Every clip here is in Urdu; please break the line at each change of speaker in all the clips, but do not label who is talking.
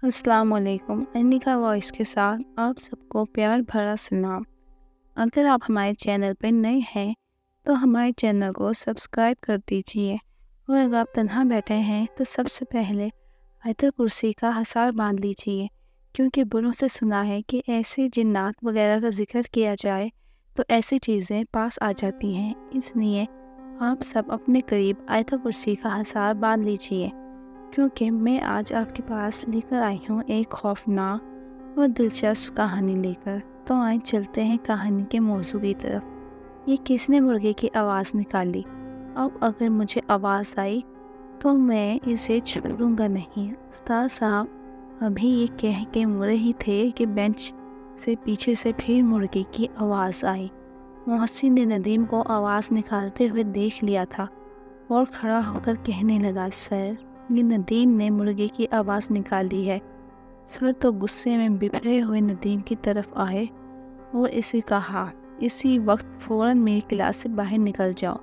السلام علیکم۔ انیکا وائس کے ساتھ آپ سب کو پیار بھرا سلام۔ اگر آپ ہمارے چینل پہ نئے ہیں تو ہمارے چینل کو سبسکرائب کر دیجئے، اور اگر آپ تنہا بیٹھے ہیں تو سب سے پہلے آیت الکرسی کا حصار باندھ لیجئے، کیونکہ بڑوں سے سنا ہے کہ ایسے جنات وغیرہ کا ذکر کیا جائے تو ایسی چیزیں پاس آ جاتی ہیں۔ اس لیے آپ سب اپنے قریب آیت الکرسی کا حصار باندھ لیجئے، کیونکہ میں آج آپ کے پاس لے کر آئی ہوں ایک خوفناک اور دلچسپ کہانی لے کر۔ تو آئیں چلتے ہیں کہانی کے موضوع کی طرف۔ یہ کس نے مرغے کی آواز نکالی؟ اب اگر مجھے آواز آئی تو میں اسے چھوڑوں گا نہیں۔ استاد صاحب ابھی یہ کہہ کے مڑے ہی تھے کہ بینچ سے پیچھے سے پھر مرغے کی آواز آئی۔ محسن نے ندیم کو آواز نکالتے ہوئے دیکھ لیا تھا اور کھڑا ہو کر کہنے لگا، سر، یہ ندیم نے مرغے کی آواز نکالی ہے۔ سر تو غصے میں بفرے ہوئے ندیم کی طرف آئے اور اسے کہا، اسی وقت فوراً میری کلاس سے باہر نکل جاؤ۔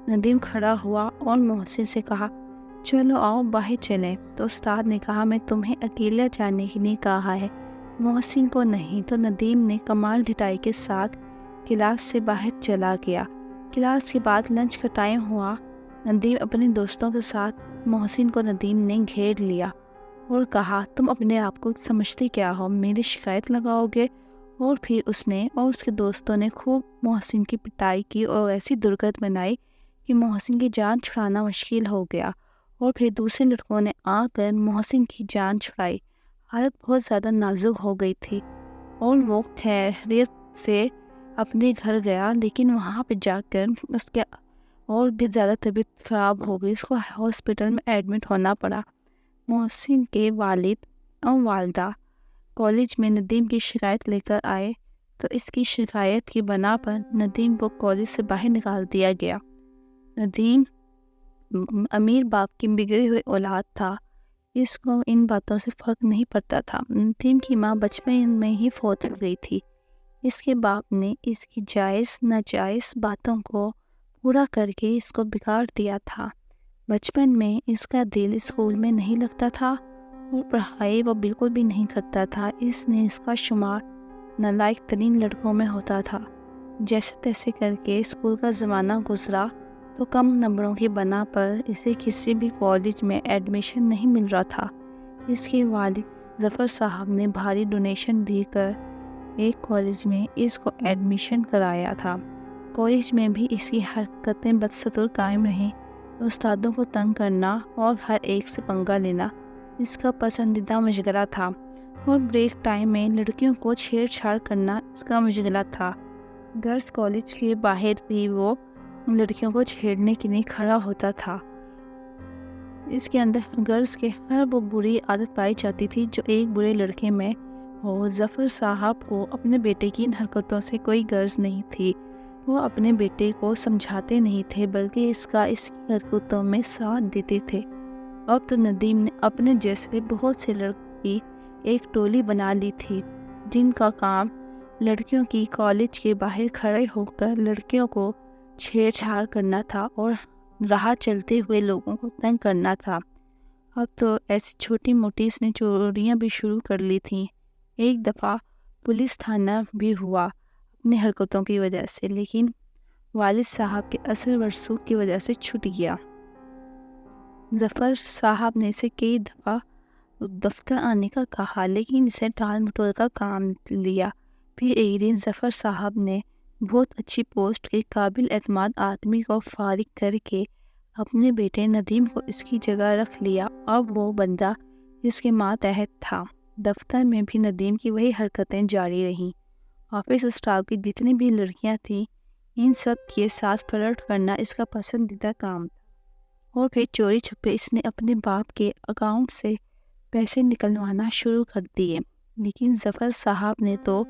ندیم کھڑا ہوا اور محسن سے کہا، چلو آؤ باہر چلیں۔ تو استاد نے کہا، میں تمہیں اکیلا جانے کے لیے کہا ہے، محسن کو نہیں۔ تو ندیم نے کمال ڈھٹائی کے ساتھ کلاس سے باہر چلا گیا۔ کلاس کے بعد لنچ کا ٹائم ہوا۔ ندیم اپنے دوستوں کے ساتھ محسن کو ندیم نے گھیر لیا اور کہا، تم اپنے آپ کو سمجھتے کیا ہو، میری شکایت لگاؤ گے؟ اور پھر اس نے اور اس کے دوستوں نے خوب محسن کی پٹائی کی اور ایسی درگت بنائی کہ محسن کی جان چھڑانا مشکل ہو گیا، اور پھر دوسرے لڑکوں نے آ کر محسن کی جان چھڑائی۔ حالت بہت زیادہ نازک ہو گئی تھی اور وہ خیریت سے اپنے گھر گیا، لیکن وہاں پہ جا کر اس کے اور بھی زیادہ طبیعت خراب ہو گئی، اس کو ہاسپٹل میں ایڈمٹ ہونا پڑا۔ محسن کے والد اور والدہ کالج میں ندیم کی شکایت لے کر آئے، تو اس کی شکایت کی بنا پر ندیم کو کالج سے باہر نکال دیا گیا۔ ندیم امیر باپ کی بگڑی ہوئی اولاد تھا، اس کو ان باتوں سے فرق نہیں پڑتا تھا۔ ندیم کی ماں بچپن میں ہی فوت ہو گئی تھی۔ اس کے باپ نے اس کی جائز ناجائز باتوں کو پورا کر کے اس کو بگاڑ دیا تھا۔ بچپن میں اس کا دل اسکول میں نہیں لگتا تھا اور پڑھائی وہ بالکل بھی نہیں کرتا تھا۔ اس نے اس کا شمار نالائق ترین لڑکوں میں ہوتا تھا۔ جیسے تیسے کر کے اسکول کا زمانہ گزرا تو کم نمبروں کی بنا پر اسے کسی بھی کالج میں ایڈمیشن نہیں مل رہا تھا۔ اس کے والد ظفر صاحب نے بھاری ڈونیشن دے کر ایک کالج میں اس کو ایڈمیشن کرایا تھا۔ کالج میں بھی اس کی حرکتیں بدستور قائم رہیں۔ استادوں کو تنگ کرنا اور ہر ایک سے پنگا لینا اس کا پسندیدہ مشغلہ تھا، اور بریک ٹائم میں لڑکیوں کو چھیڑ چھاڑ کرنا اس کا مشغلہ تھا۔ گرلز کالج کے باہر بھی وہ لڑکیوں کو چھیڑنے کے لیے کھڑا ہوتا تھا۔ اس کے اندر گرلز کے ہر وہ بری عادت پائی جاتی تھی جو ایک برے لڑکے میں ہو۔ ظفر صاحب کو اپنے بیٹے کی ان حرکتوں سے کوئی غرض نہیں تھی۔ وہ اپنے بیٹے کو سمجھاتے نہیں تھے، بلکہ اس کی حرکتوں میں ساتھ دیتے تھے۔ اب تو ندیم نے اپنے جیسے بہت سے لڑکی ایک ٹولی بنا لی تھی، جن کا کام لڑکیوں کی کالج کے باہر کھڑے ہو کر لڑکیوں کو چھیڑ چھاڑ کرنا تھا اور راہ چلتے ہوئے لوگوں کو تنگ کرنا تھا۔ اب تو ایسی چھوٹی موٹی اس نے چوریاں بھی شروع کر لی تھیں۔ ایک دفعہ پولیس تھانہ بھی ہوا اپنی حرکتوں کی وجہ سے، لیکن والد صاحب کے اثر ورسوخ کی وجہ سے چھٹ گیا۔ ظفر صاحب نے اسے کئی دفعہ دفتر آنے کا کہا، لیکن اسے ٹال مٹول کا کام لیا۔ پھر ایک دن ظفر صاحب نے بہت اچھی پوسٹ کے قابل اعتماد آدمی کو فارغ کر کے اپنے بیٹے ندیم کو اس کی جگہ رکھ لیا۔ اب وہ بندہ اس کے ماتحت تھا۔ دفتر میں بھی ندیم کی وہی حرکتیں جاری رہیں۔ آفس اسٹاف کی جتنی بھی لڑکیاں تھیں، ان سب کے ساتھ فلرٹ کرنا اس کا پسندیدہ کام تھا۔ اور پھر چوری چھپے اس نے اپنے باپ کے اکاؤنٹ سے پیسے نکلوانا شروع کر دیے، لیکن ظفر صاحب نے تو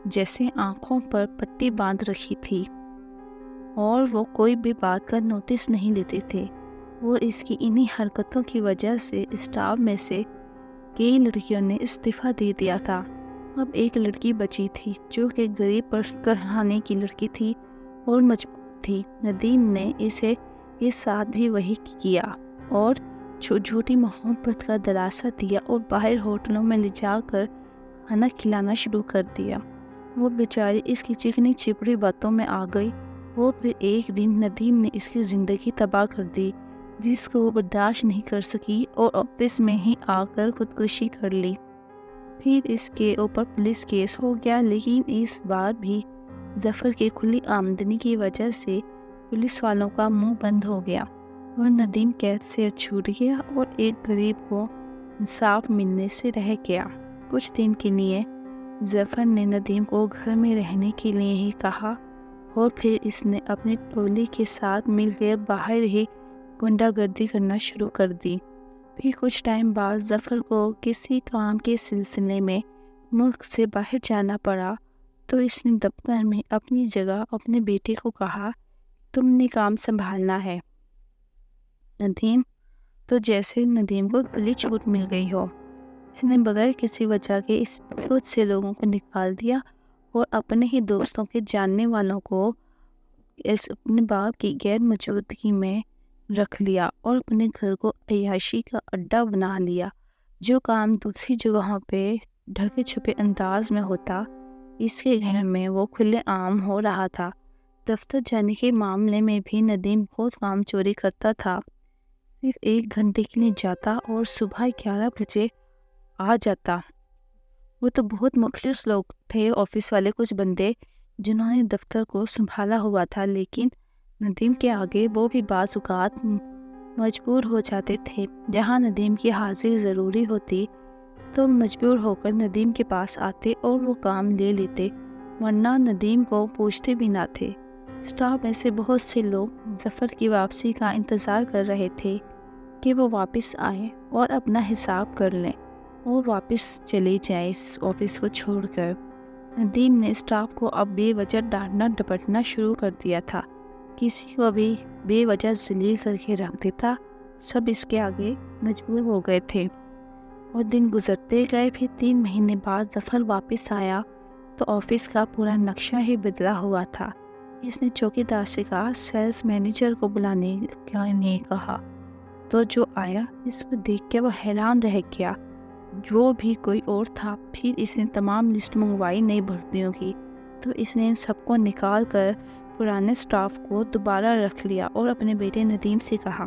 جیسے آنکھوں پر پٹی باندھ رکھی تھی اور وہ کوئی بھی بات کا نوٹس نہیں لیتے تھے، اور اس کی انہی حرکتوں کی وجہ سے اسٹاف میں سے کئی لڑکیوں نے استعفیٰ دے دیا تھا۔ اب ایک لڑکی بچی تھی جو کہ غریب پر گھرانے کی لڑکی تھی اور مجبور تھی۔ ندیم نے اسے کے ساتھ بھی وہی کیا اور جھوٹی محبت کا دلاسا دیا اور باہر ہوٹلوں میں لے جا کر کھانا کھلانا شروع کر دیا۔ وہ بیچاری اس کی چکنی چپڑی باتوں میں آ گئی اور پھر ایک دن ندیم نے اس کی زندگی تباہ کر دی، جس کو وہ برداشت نہیں کر سکی اور آفس میں ہی آ کر خودکشی کر لی۔ پھر اس کے اوپر پولیس کیس ہو گیا، لیکن اس بار بھی ظفر کی کھلی آمدنی کی وجہ سے پولیس والوں کا منہ بند ہو گیا اور ندیم قید سے چھوٹ گیا اور ایک غریب کو انصاف ملنے سے رہ گیا۔ کچھ دن کے لیے ظفر نے ندیم کو گھر میں رہنے کے لیے ہی کہا اور پھر اس نے اپنی ٹولی کے ساتھ مل کر باہر ہی گنڈا گردی کرنا شروع کر دی۔ پھر کچھ ٹائم بعد ظفر کو کسی کام کے سلسلے میں ملک سے باہر جانا پڑا تو اس نے دفتر میں اپنی جگہ اپنے بیٹے کو کہا، تم نے کام سنبھالنا ہے۔ ندیم تو جیسے ندیم کو گلی چھوٹ مل گئی ہو، اس نے بغیر کسی وجہ کے اس بہت سے لوگوں کو نکال دیا اور اپنے ہی دوستوں کے جاننے والوں کو اپنے باپ کی غیر موجودگی میں رکھ لیا اور اپنے گھر کو عیاشی کا اڈا بنا لیا۔ جو کام دوسری جگہوں پہ ڈھکے چھپے انداز میں ہوتا، اس کے گھر میں وہ کھلے عام ہو رہا تھا۔ دفتر جانے کے معاملے میں بھی ندیم بہت کام چوری کرتا تھا، صرف 1 گھنٹے کے لیے جاتا اور صبح 11 بجے آ جاتا۔ وہ تو بہت مخلص لوگ تھے آفس والے کچھ بندے جنہوں نے دفتر کو سنبھالا ہوا تھا، لیکن ندیم کے آگے وہ بھی بعض اوقات مجبور ہو جاتے تھے۔ جہاں ندیم کی حاضری ضروری ہوتی تو مجبور ہو کر ندیم کے پاس آتے اور وہ کام لے لیتے، ورنہ ندیم کو پوچھتے بھی نہ تھے۔ اسٹاف میں سے بہت سے لوگ ظفر کی واپسی کا انتظار کر رہے تھے کہ وہ واپس آئیں اور اپنا حساب کر لیں اور واپس چلے جائیں اس آفس کو چھوڑ کر۔ ندیم نے اسٹاف کو اب بے وجہ ڈانٹنا ڈپٹنا شروع کر دیا تھا، کسی کو بھی بے وجہ ذلیل کر کے رکھ دیتا۔ سب اس کے آگے مجبور ہو گئے تھے اور دن گزرتے گئے۔ پھر 3 مہینے بعد ظفر واپس آیا تو آفس کا پورا نقشہ ہی بدلا ہوا تھا۔ اس نے چوکیدار سے کہا، سیلز مینیجر کو بلانے کے لیے کہا تو جو آیا اس کو دیکھ کے وہ حیران رہ گیا، جو بھی کوئی اور تھا۔ پھر اس نے تمام لسٹ منگوائی نئی بھرتیوں کی تو اس نے ان سب کو نکال کر پرانے سٹاف کو دوبارہ رکھ لیا اور اپنے بیٹے ندیم سے کہا،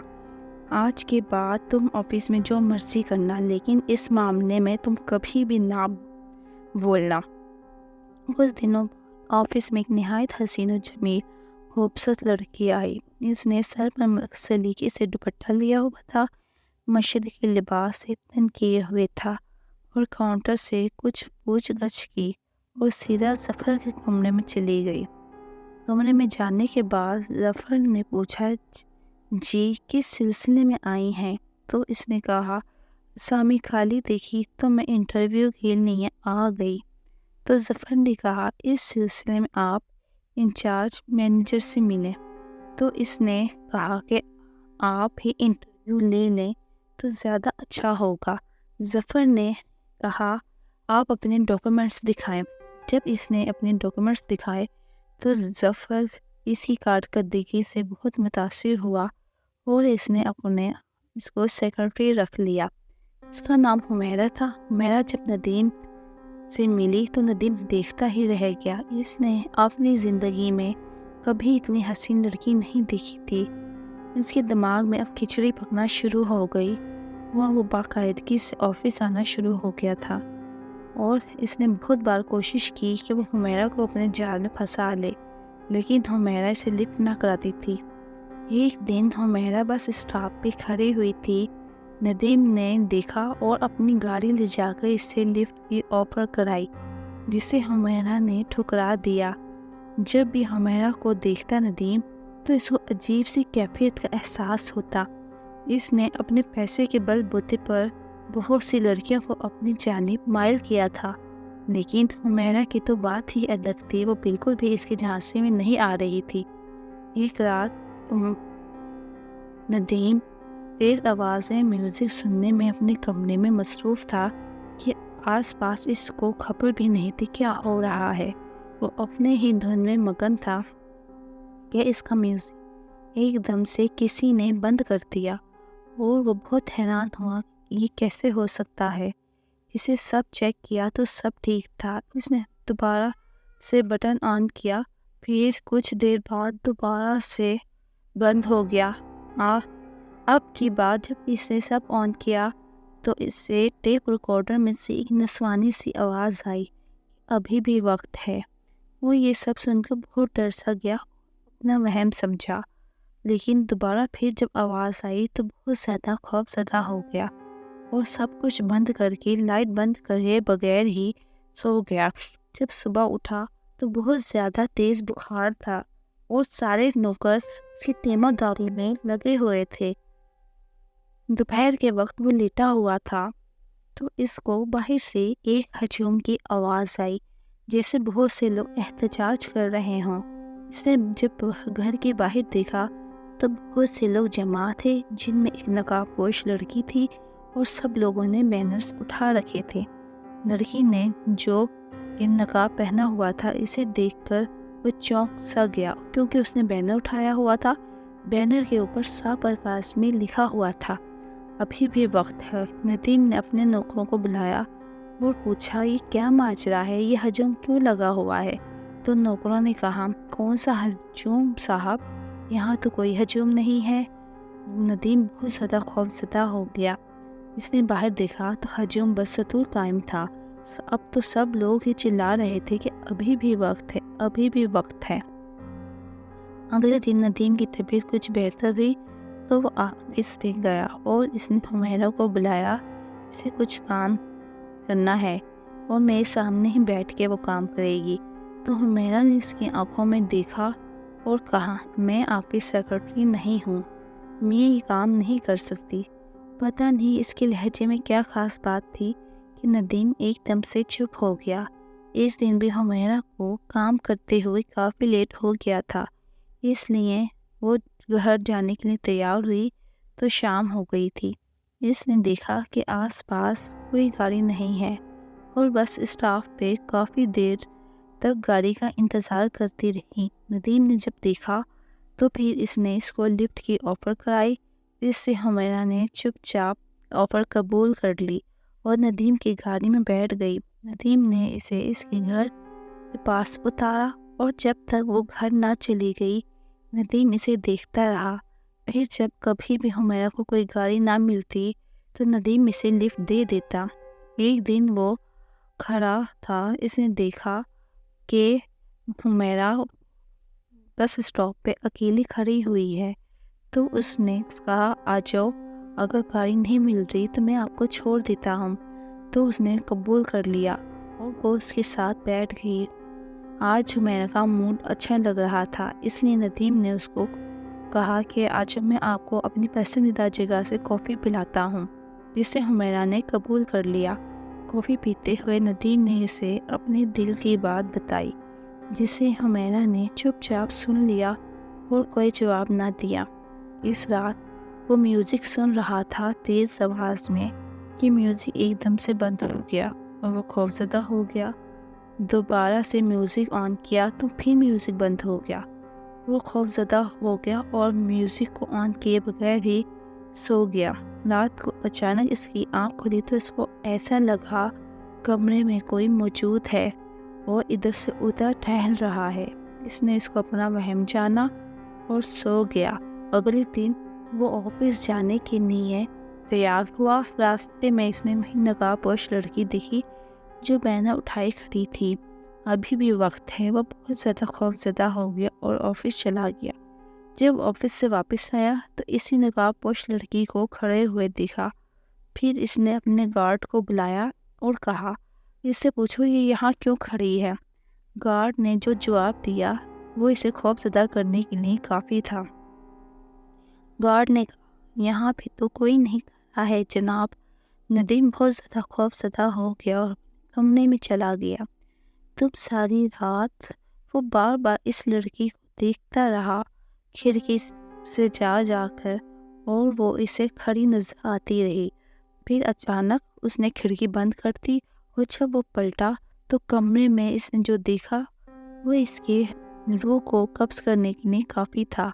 آج کے بعد تم آفس میں جو مرضی کرنا، لیکن اس معاملے میں تم کبھی بھی نہ بولنا۔ کچھ دنوں بعد آفس میں ایک نہایت حسین و جمیل خوبصورت لڑکی آئی۔ اس نے سر پر سلیقے سے دوپٹہ لیا ہوا تھا، مشرقی لباس سے تن کیے ہوئے تھا اور کاؤنٹر سے کچھ پوچھ گچھ کی اور سیدھا ظفر کے کمرے میں چلی گئی۔ کمرے میں جانے کے بعد ظفر نے پوچھا، جی کس سلسلے میں آئی ہیں؟ تو اس نے کہا، سامی خالی دیکھی تو میں انٹرویو کے لیے آ گئی۔ تو ظفر نے کہا، اس سلسلے میں آپ انچارج مینیجر سے ملیں۔ تو اس نے کہا کہ آپ ہی انٹرویو لے لیں تو زیادہ اچھا ہوگا۔ ظفر نے کہا، آپ اپنے ڈاکومنٹس دکھائیں۔ جب اس نے اپنے ڈاکومنٹس دکھائے تو ظفر اس کی کارکردگی سے بہت متاثر ہوا اور اس نے اس کو سیکرٹری رکھ لیا۔ اس کا نام حمیرہ تھا۔ حمیرہ جب ندیم سے ملی تو ندیم دیکھتا ہی رہ گیا۔ اس نے اپنی زندگی میں کبھی اتنی حسین لڑکی نہیں دیکھی تھی۔ اس کے دماغ میں اب کھچڑی پکنا شروع ہو گئی اور وہ باقاعدگی سے آفس آنا شروع ہو گیا تھا اور اس نے بہت بار کوشش کی کہ وہ حمیرہ کو اپنے جال میں پھنسا لے، لیکن حمیرہ اسے لفٹ نہ کراتی تھی۔ ایک دن حمیرہ بس اسٹاپ پہ کھڑی ہوئی تھی، ندیم نے دیکھا اور اپنی گاڑی لے جا کر اس سے لفٹ کی آفر کرائی، جسے حمیرہ نے ٹھکرا دیا۔ جب بھی حمیرہ کو دیکھتا ندیم تو اس کو عجیب سی کیفیت کا احساس ہوتا۔ اس نے اپنے پیسے کے بل بوتے پر بہت سی لڑکیوں کو اپنی جانب مائل کیا تھا، لیکن حمیرہ کی تو بات ہی الگ تھی، وہ بالکل بھی اس کے جھانسے میں نہیں آ رہی تھی۔ ایک رات ندیم تیز آواز میں میوزک سننے میں اپنے کمرے میں مصروف تھا کہ آس پاس اس کو خبر بھی نہیں تھی کیا ہو رہا ہے۔ وہ اپنے ہی دھن میں مگن تھا کہ اس کا میوزک ایک دم سے کسی نے بند کر دیا اور وہ بہت حیران ہوا کہ یہ کیسے ہو سکتا ہے۔ اسے سب چیک کیا تو سب ٹھیک تھا۔ اس نے دوبارہ سے بٹن آن کیا، پھر کچھ دیر بعد دوبارہ سے بند ہو گیا۔ اب کی بار جب اس نے سب آن کیا تو اس سے ٹیپ ریکارڈر میں سے ایک نسوانی سی آواز آئی، ابھی بھی وقت ہے۔ وہ یہ سب سن کر بہت ڈر سا گیا، اپنا وہم سمجھا، لیکن دوبارہ پھر جب آواز آئی تو بہت زیادہ خوف زدہ ہو گیا اور سب کچھ بند کر کے لائٹ بند کرے بغیر ہی سو گیا۔ جب صبح اٹھا تو بہت زیادہ تیز بخار تھا اور سارے نوکر اس کی تیمہ داری میں لگے ہوئے تھے۔ دوپہر کے وقت وہ لیٹا ہوا تھا تو اس کو باہر سے ایک ہجوم کی آواز آئی، جیسے بہت سے لوگ احتجاج کر رہے ہوں۔ اس نے جب گھر کے باہر دیکھا تو بہت سے لوگ جمع تھے، جن میں ایک نقاب پوش لڑکی تھی اور سب لوگوں نے بینرز اٹھا رکھے تھے۔ لڑکی نے جو نقاب پہنا ہوا تھا اسے دیکھ کر وہ چونک سا گیا، کیونکہ اس نے بینر اٹھایا ہوا تھا۔ بینر کے اوپر صاف الفاظ میں لکھا ہوا تھا، ابھی بھی وقت ہے۔ ندیم نے اپنے نوکروں کو بلایا اور پوچھا، یہ کیا ماجرا ہے، یہ ہجوم کیوں لگا ہوا ہے؟ تو نوکروں نے کہا، کون سا ہجوم صاحب، یہاں تو کوئی ہجوم نہیں ہے۔ ندیم بہت زیادہ خوف زدہ ہو گیا۔ اس نے باہر دیکھا تو ہجوم بدستور قائم تھا۔ اب تو سب لوگ یہ چلا رہے تھے کہ ابھی بھی وقت ہے، ابھی بھی وقت ہے۔ اگلے دن ندیم کی طبیعت کچھ بہتر ہوئی تو وہ آفس پہ گیا اور اس نے حمیرہ کو بلایا، اسے کچھ کام کرنا ہے اور میرے سامنے ہی بیٹھ کے وہ کام کرے گی۔ تو حمیرہ نے اس کی آنکھوں میں دیکھا اور کہا، میں آپ کی سیکرٹری نہیں ہوں، میں یہ کام نہیں کر سکتی۔ پتہ نہیں اس کے لہجے میں کیا خاص بات تھی کہ ندیم ایک دم سے چپ ہو گیا۔ اس دن بھی حمیرہ کو کام کرتے ہوئے کافی لیٹ ہو گیا تھا، اس لیے وہ گھر جانے کے لیے تیار ہوئی تو شام ہو گئی تھی۔ اس نے دیکھا کہ آس پاس کوئی گاڑی نہیں ہے اور بس اسٹاپ پہ کافی دیر تک گاڑی کا انتظار کرتی رہی۔ ندیم نے جب دیکھا تو پھر اس نے اس کو لفٹ کی آفر کرائی، جس سے حمیرہ نے چپ چاپ آفر قبول کر لی اور ندیم کی گاڑی میں بیٹھ گئی۔ ندیم نے اسے اس کے گھر کے پاس اتارا اور جب تک وہ گھر نہ چلی گئی ندیم اسے دیکھتا رہا۔ پھر جب کبھی بھی حمیرہ کو کوئی گاڑی نہ ملتی تو ندیم اسے لفٹ دے دیتا۔ ایک دن وہ کھڑا تھا، اس نے دیکھا کہ حمیرہ بس اسٹاپ پہ اکیلی کھڑی ہوئی ہے تو اس نے کہا، آ جاؤ، اگر گاڑی نہیں مل رہی تو میں آپ کو چھوڑ دیتا ہوں۔ تو اس نے قبول کر لیا اور وہ اس کے ساتھ بیٹھ گئی۔ آج حمیرہ کا موڈ اچھا لگ رہا تھا، اس لیے ندیم نے اس کو کہا کہ آج میں آپ کو اپنی پسندیدہ جگہ سے کافی پلاتا ہوں، جسے حمیرہ نے قبول کر لیا۔ کافی پیتے ہوئے ندیم نے اسے اپنے دل کی بات بتائی، جسے حمیرہ نے چپ چاپ سن لیا اور کوئی جواب نہ دیا۔ اس رات وہ میوزک سن رہا تھا تیز آواز میں کہ میوزک ایک دم سے بند ہو گیا اور وہ خوفزدہ ہو گیا۔ دوبارہ سے میوزک آن کیا تو پھر میوزک بند ہو گیا۔ وہ خوفزدہ ہو گیا اور میوزک کو آن کیے بغیر ہی سو گیا۔ رات کو اچانک اس کی آنکھ کھلی تو اس کو ایسا لگا کمرے میں کوئی موجود ہے اور ادھر سے ادھر ٹہل رہا ہے۔ اس نے اس کو اپنا وہم جانا اور سو گیا۔ اگلے دن وہ آفس جانے کے لیے تیار ہوا۔ راستے میں اس نے وہی نقاب پوش لڑکی دیکھی جو بینر اٹھائی کھڑی تھی، ابھی بھی وقت ہے۔ وہ بہت زیادہ خوف زدہ ہو گیا اور آفس چلا گیا۔ جب آفس سے واپس آیا تو اسی نقاب پوش لڑکی کو کھڑے ہوئے دیکھا۔ پھر اس نے اپنے گارڈ کو بلایا اور کہا، اس سے پوچھو یہ یہاں کیوں کھڑی ہے۔ گارڈ نے جو جواب دیا وہ اسے خوف زدہ کرنے کے لیے کافی تھا۔ گارڈ نے کہا، یہاں پہ تو کوئی نہیں کھڑا ہے جناب۔ ندیم بہت زیادہ خوف زدہ ہو گیا اور کمرے میں چلا گیا۔ تب ساری رات وہ بار بار اس لڑکی کو دیکھتا رہا کھڑکی سے جا کر اور وہ اسے کھڑی نظر آتی رہی۔ پھر اچانک اس نے کھڑکی بند کر دی اور جب وہ پلٹا تو کمرے میں اس نے جو دیکھا وہ اس کے روح کو قبض کرنے کے لیے کافی تھا۔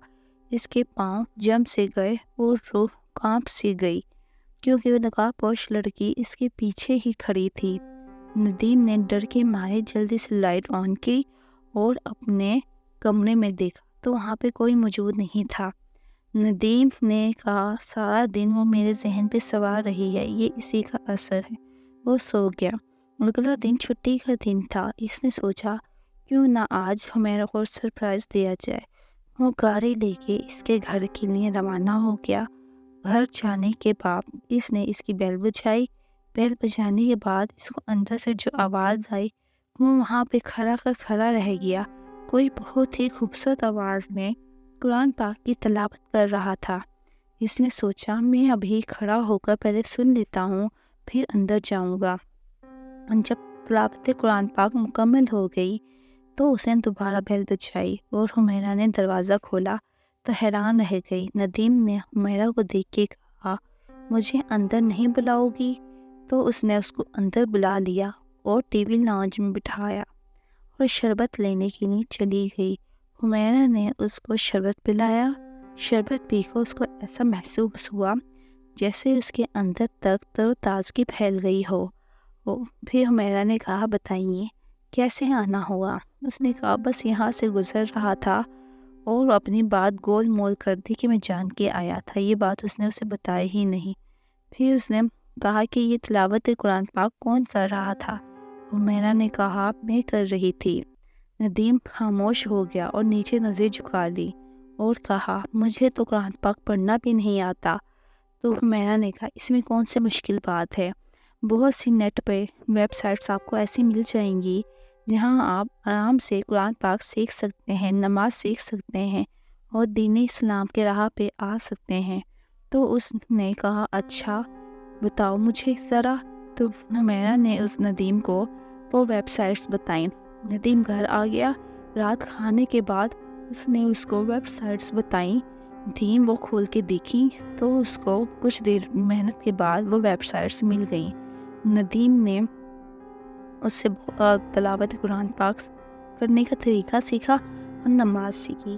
اس کے پاؤں جم سے گئے اور روح کانپ سی گئی کیونکہ وہ نقاب پوش لڑکی اس کے پیچھے ہی کھڑی تھی۔ ندیم نے ڈر کے مارے جلدی سے لائٹ آن کی اور اپنے کمرے میں دیکھا تو وہاں پہ کوئی موجود نہیں تھا۔ ندیم نے کہا سارا دن وہ میرے ذہن پہ سوار رہی ہے، یہ اسی کا اثر ہے۔ وہ سو گیا۔ اگلا دن چھٹی کا دن تھا۔ اس نے سوچا کیوں نہ آج ہمیرا کو سرپرائز دیا جائے۔ وہ گاڑی لے کے اس کے گھر کے لیے روانہ ہو گیا۔ گھر جانے کے بعد اس نے اس کی بیل بجائی۔ بیل بجانے کے بعد اس کو اندر سے جو آواز آئی وہ وہاں پہ کھڑا رہ گیا۔ کوئی بہت ہی خوبصورت آواز میں قرآن پاک کی تلاوت کر رہا تھا۔ اس نے سوچا میں ابھی کھڑا ہو کر پہلے سن لیتا ہوں پھر اندر جاؤں گا۔ جب تلاوت قرآن پاک مکمل ہو گئی تو اس نے دوبارہ بیل بجائی اور حمیرہ نے دروازہ کھولا تو حیران رہ گئی۔ ندیم نے حمیرہ کو دیکھ کے کہا مجھے اندر نہیں بلاؤ گی؟ تو اس نے اس کو اندر بلا لیا اور ٹی وی لاؤنج میں بٹھایا اور شربت لینے کے لیے چلی گئی۔ حمیرہ نے اس کو شربت پلایا۔ شربت پی کر اس کو ایسا محسوس ہوا جیسے اس کے اندر تک تر و تازگی پھیل گئی ہو۔ پھر حمیرہ نے کہا بتائیے کیسے آنا ہوا؟ اس نے کہا بس یہاں سے گزر رہا تھا اور اپنی بات گول مول کر دی کہ میں جان کے آیا تھا۔ یہ بات اس نے اسے بتائی ہی نہیں۔ پھر اس نے کہا کہ یہ تلاوت قرآن پاک کون کر رہا تھا؟ حمیرہ نے کہا میں کر رہی تھی۔ ندیم خاموش ہو گیا اور نیچے نظر جھکا لی اور کہا مجھے تو قرآن پاک پڑھنا بھی نہیں آتا۔ تو حمیرہ نے کہا اس میں کون سی مشکل بات ہے؟ بہت سی نیٹ پہ ویب سائٹس آپ کو ایسی مل جائیں گی جہاں آپ آرام سے قرآن پاک سیکھ سکتے ہیں، نماز سیکھ سکتے ہیں اور دین اسلام کے راہ پہ آ سکتے ہیں۔ تو اس نے کہا اچھا بتاؤ مجھے ذرا۔ تو حمیرہ نے اس ندیم کو وہ ویب سائٹس بتائیں۔ ندیم گھر آ گیا۔ رات کھانے کے بعد اس نے اس کو ویب سائٹس بتائیں۔ ندیم وہ کھول کے دیکھی تو اس کو کچھ دیر محنت کے بعد وہ ویب سائٹس مل گئیں۔ ندیم نے اس سے تلاوت قرآن پاک کرنے کا طریقہ سیکھا اور نماز سیکھی۔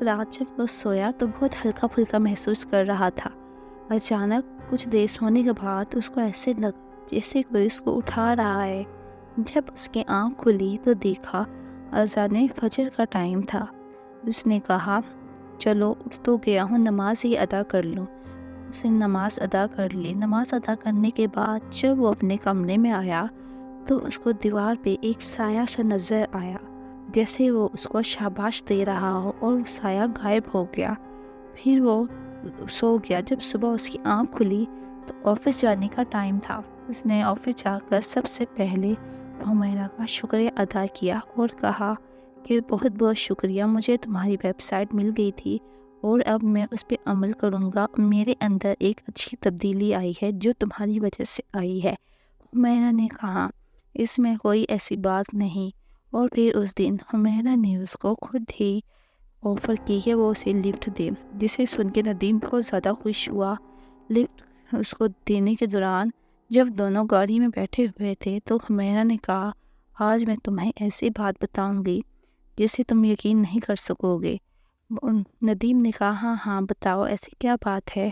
رات جب وہ سویا تو بہت ہلکا پھلکا محسوس کر رہا تھا۔ اچانک کچھ دیر سونے کے بعد اس کو ایسے لگا جیسے کوئی اس کو اٹھا رہا ہے۔ جب اس کی آنکھ کھلی تو دیکھا اذان فجر کا ٹائم تھا۔ اس نے کہا چلو اٹھ تو گیا ہوں نماز ہی ادا کر لوں۔ اس نے نماز ادا کر لی۔ نماز ادا کرنے کے بعد جب وہ اپنے کمرے میں آیا تو اس کو دیوار پہ ایک سایہ سا نظر آیا جیسے وہ اس کو شاباش دے رہا ہو اور سایہ غائب ہو گیا۔ پھر وہ سو گیا۔ جب صبح اس کی آنکھ کھلی تو آفس جانے کا ٹائم تھا۔ اس نے آفس جا کر سب سے پہلے حمیرہ کا شکریہ ادا کیا اور کہا کہ بہت بہت شکریہ، مجھے تمہاری ویب سائٹ مل گئی تھی اور اب میں اس پہ عمل کروں گا۔ میرے اندر ایک اچھی تبدیلی آئی ہے جو تمہاری وجہ سے آئی ہے۔ حمیرہ نے کہا اس میں کوئی ایسی بات نہیں۔ اور پھر اس دن حمیرہ نے اس کو خود ہی آفر کی کہ وہ اسے لفٹ دے، جسے سن کے ندیم بہت زیادہ خوش ہوا۔ لفٹ اس کو دینے کے دوران جب دونوں گاڑی میں بیٹھے ہوئے تھے تو حمیرہ نے کہا آج میں تمہیں ایسی بات بتاؤں گی جسے تم یقین نہیں کر سکو گے۔ ندیم نے کہا ہاں ہاں بتاؤ ایسی کیا بات ہے؟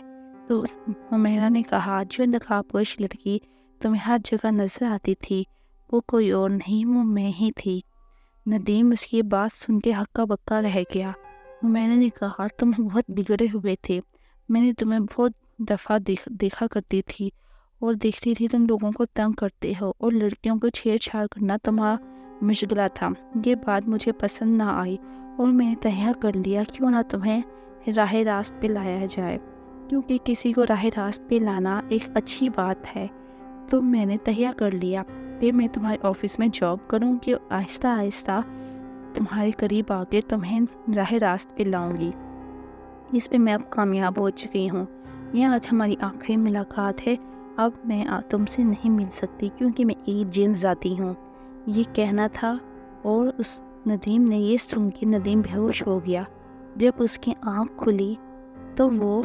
تو حمیرہ نے کہا جو نقاب پوش لڑکی تمہیں ہر جگہ نظر آتی تھی وہ کوئی اور نہیں، وہ میں ہی تھی۔ ندیم اس کی بات سن کے ہکا بکا رہ گیا۔ حمیرہ نے کہا تم بہت بگڑے ہوئے تھے، میں نے تمہیں بہت دفعہ دیکھا کرتی تھی اور دیکھتی تھی تم لوگوں کو تنگ کرتے ہو اور لڑکیوں کو چھیڑ چھاڑ کرنا تمہارا مشغلہ تھا۔ یہ بات مجھے پسند نہ آئی اور میں نے تہیہ کر لیا کیوں نہ تمہیں راہ راست پہ لایا جائے، کیونکہ کسی کو راہ راست پہ لانا ایک اچھی بات ہے۔ تو میں نے تہیہ کر لیا کہ میں تمہارے آفس میں جاب کروں کہ آہستہ آہستہ تمہارے قریب آ کے تمہیں راہ راست پہ لاؤں گی۔ اس پہ میں اب کامیاب ہو چکی ہوں۔ یہ آج ہماری آخری ملاقات ہے۔ اب میں تم سے نہیں مل سکتی کیونکہ میں ایک جن ذاتی ہوں۔ یہ کہنا تھا اور اس ندیم نے یہ سن کے ندیم بے ہوش ہو گیا۔ جب اس کی آنکھ کھلی تو وہ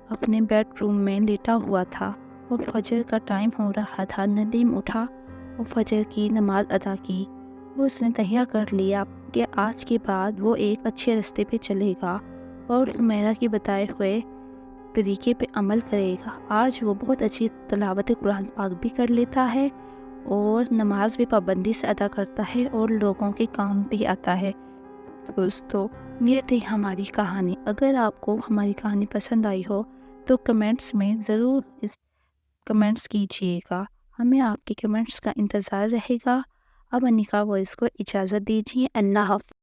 اپنے بیڈ روم میں لیٹا ہوا تھا اور فجر کا ٹائم ہو رہا تھا۔ ندیم اٹھا اور فجر کی نماز ادا کی۔ اس نے تہیہ کر لیا کہ آج کے بعد وہ ایک اچھے راستے پہ چلے گا اور حمیرہ کی بتائے ہوئے طریقے پہ عمل کرے گا، آج وہ بہت اچھی تلاوت قرآن پاک بھی کر لیتا ہے اور نماز بھی پابندی سے ادا کرتا ہے اور لوگوں کے کام بھی آتا ہے۔ دوستو، یہ تھی ہماری کہانی۔ اگر آپ کو ہماری کہانی پسند آئی ہو تو کمنٹس میں ضرور کمنٹس کیجیے گا، ہمیں آپ کے کمنٹس کا انتظار رہے گا۔ اب انیکا وائس کو اجازت دیجیے، اللہ حافظ۔